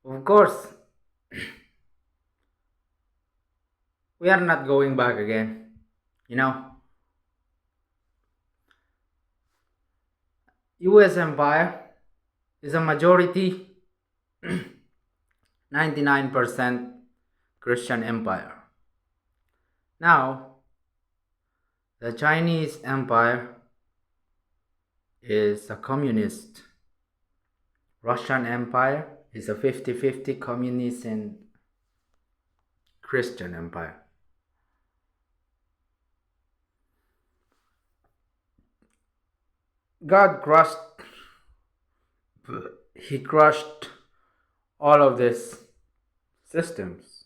Of course, we are not going back again. You know, US Empire is a majority 99% Christian empire. Now, the Chinese Empire is a communist. Russian Empire is a 50-50 communist and Christian empire. God crushed, he crushed all of these systems.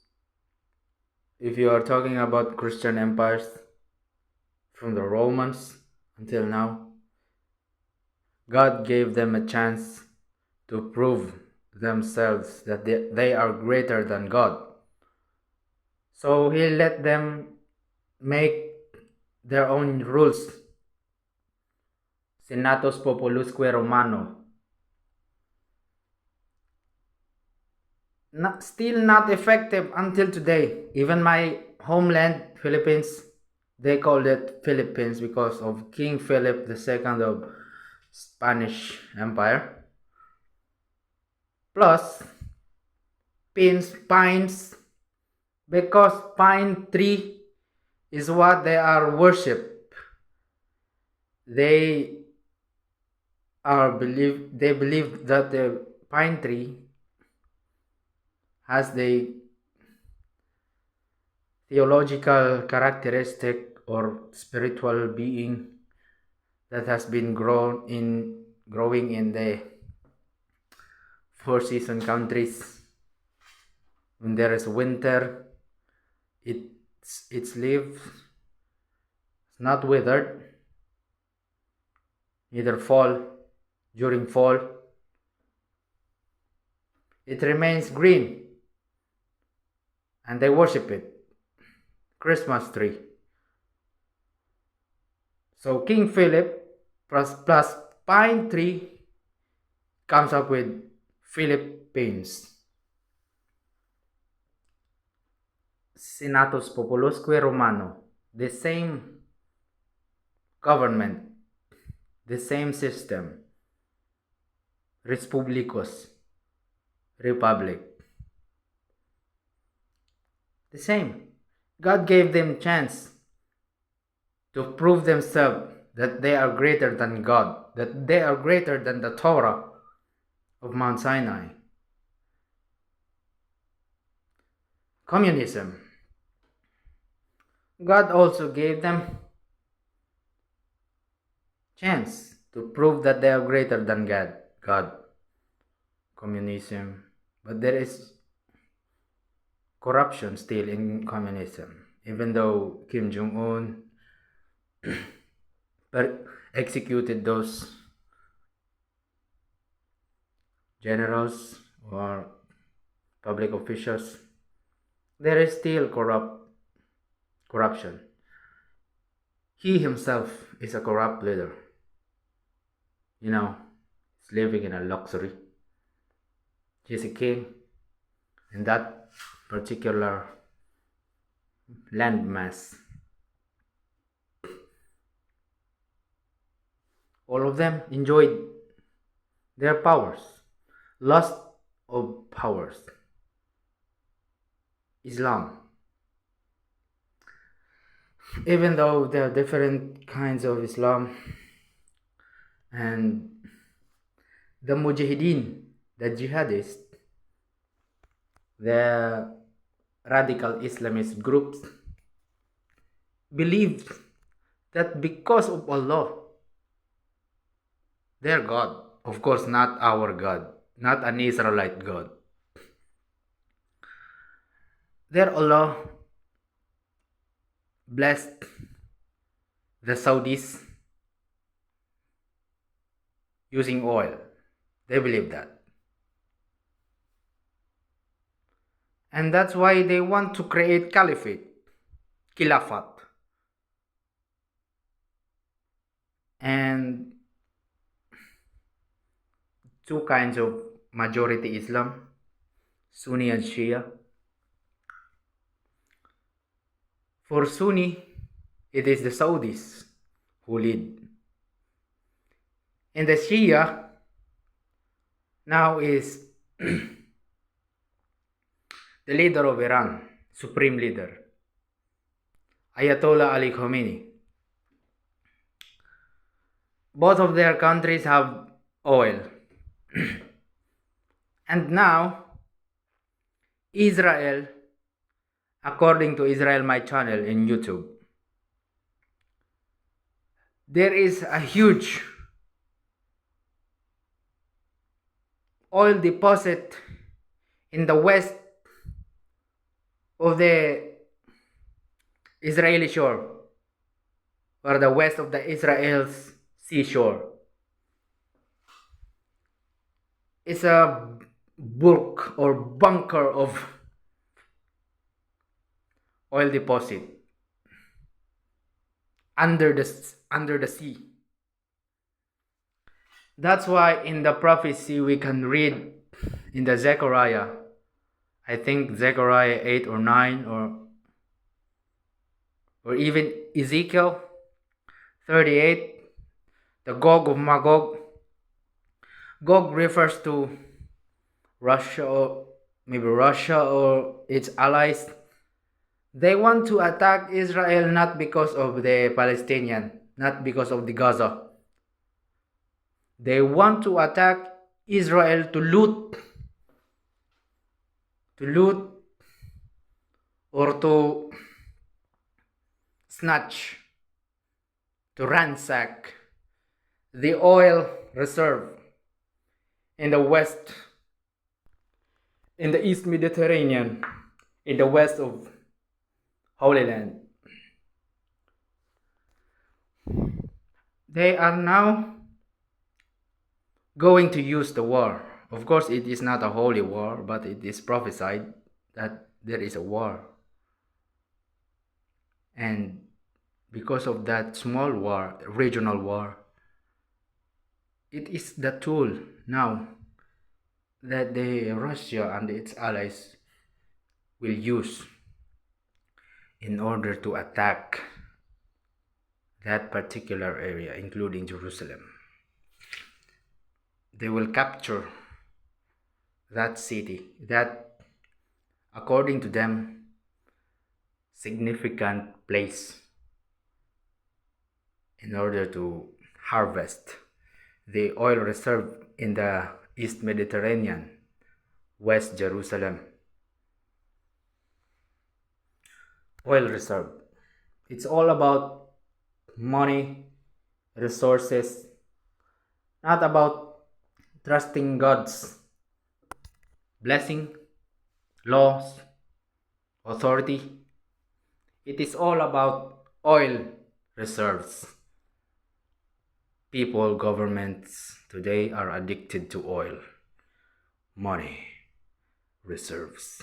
If you are talking about Christian empires from the Romans until now, God gave them a chance to prove themselves that they are greater than God. So he let them make their own rules. Senatus Populusque Romano. Still not effective until today. Even my homeland, Philippines, they called it Philippines because of King Philip II of Spanish Empire. Plus, pines, because pine tree is what they are worship. They believe that the pine tree has the theological characteristic or spiritual being that has been growing in the four season countries. When there is winter, its leaves not withered, neither fall. During fall, it remains green, and they worship it. Christmas tree. So King Philip plus pine tree comes up with Philippines. Senatus Populusque Romano. The same government, the same system. Res Publicus, Republic. The same. God gave them chance to prove themselves that they are greater than God, that they are greater than the Torah of Mount Sinai. Communism. God also gave them chance to prove that they are greater than God. Communism. But there is corruption still in communism. Even though Kim Jong-un executed those generals or public officials, there is still corruption. He himself is a corrupt leader. You know, he's living in a luxury. He's a king in that particular landmass. All of them enjoyed their powers. Lust of powers. Islam. Even though there are different kinds of Islam, and the Mujahideen, the jihadists, the radical Islamist groups believed that because of Allah, their God, of course not our God, not an Israelite God, their Allah blessed the Saudis using oil. They believe that. And that's why they want to create caliphate, khilafat. And two kinds of majority Islam. Sunni and Shia. For Sunni, it is the Saudis who lead. And the Shia now is the leader of Iran, supreme leader, Ayatollah Ali Khamenei. Both of their countries have oil. And now, Israel, according to Israel My Channel in YouTube, there is a huge oil deposit in the west of the Israeli shore, or the west of the Israel's seashore. It's a bulk or bunker of oil deposit under the sea. That's why in the prophecy we can read in the Zechariah, I think Zechariah 8 or 9, or even Ezekiel 38, the Gog of Magog. Gog refers to Russia, or maybe Russia or its allies. They want to attack Israel not because of the Palestinian, not because of the Gaza. They want to attack Israel to loot or to snatch, to ransack the oil reserve in the west, in the East Mediterranean, in the west of Holy Land. They are now going to use the war. Of course, it is not a holy war, but it is prophesied that there is a war. And because of that small war, regional war, it is the tool now that the Russia and its allies will use in order to attack that particular area, including Jerusalem. They will capture that city, that, according to them, significant place, in order to harvest the oil reserve in the East Mediterranean, West Jerusalem. Oil reserve. It's all about money, resources, not about trusting God's blessing, laws, authority. It is all about oil reserves. People, governments today are addicted to oil, money, reserves.